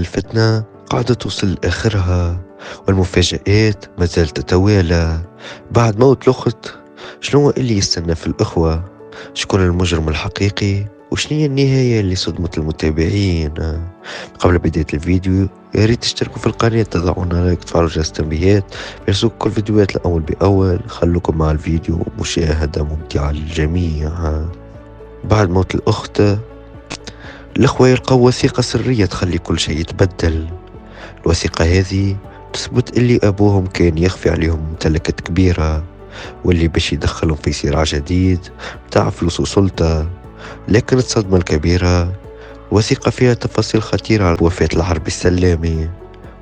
الفتنة قاعدة توصل لآخرها، والمفاجآت ما زالت تتوالى. بعد موت الأخت، شنو اللي يستنى في الأخوة؟ شكون المجرم الحقيقي؟ وشنية النهاية اللي صدمت المتابعين؟ قبل بداية الفيديو يا ريت تشتركوا في القناة، تضعون لايك، تفعلوا جرس التنبيهات ليصلكم كل فيديوهات الأول بأول. خلوكم مع الفيديو، مشاهدة ممتعة للجميع. بعد موت الأخت، الأخوة يلقوا وثيقة سرية تخلي كل شيء يتبدل. الوثيقة هذه تثبت اللي أبوهم كان يخفي عليهم ممتلكات كبيرة، واللي باش يدخلهم في صراع جديد بتاع فلوس وسلطة. لكن الصدمة الكبيرة، وثيقة فيها تفاصيل خطيرة على وفاة الحرب السلامي،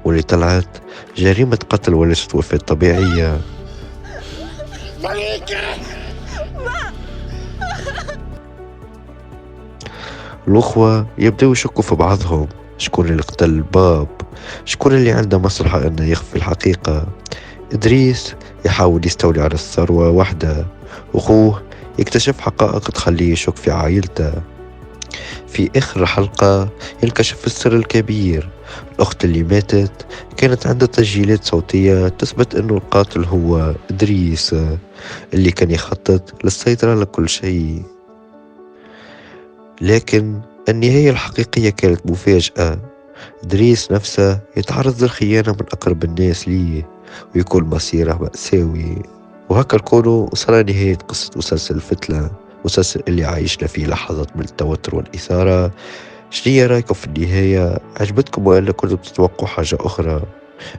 واللي طلعت جريمة قتل وليست وفاة طبيعية. الأخوة يبدأوا يشكوا في بعضهم، شكون اللي قتل الباب، شكون اللي عنده مصلحة أنه يخفي الحقيقة. إدريس يحاول يستولي على الثروة وحده، وأخوه يكتشف حقائق تخليه يشك في عائلته. في آخر حلقة ينكشف السر الكبير، الأخت اللي ماتت كانت عندها تسجيلات صوتية تثبت أنه القاتل هو إدريس، اللي كان يخطط للسيطرة على كل شيء. لكن النهاية الحقيقية كانت مفاجأة، إدريس نفسه يتعرض للخيانة من أقرب الناس ليه، ويكون مصيره مأساوي. وهكا نكونوا وصلنا نهاية قصة مسلسل الفتنة، مسلسل اللي عايشنا فيه لحظات من التوتر والإثارة. شنية رايكم في النهاية؟ عجبتكم ولا كنتم تتوقعوا حاجة أخرى؟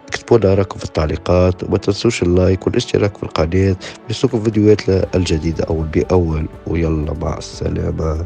اكتبوا لنا رايكم في التعليقات، وما تنسوش اللايك والاشتراك في القناة ليصلكم فيديوهات الجديدة أول بأول. ويلا مع السلامة.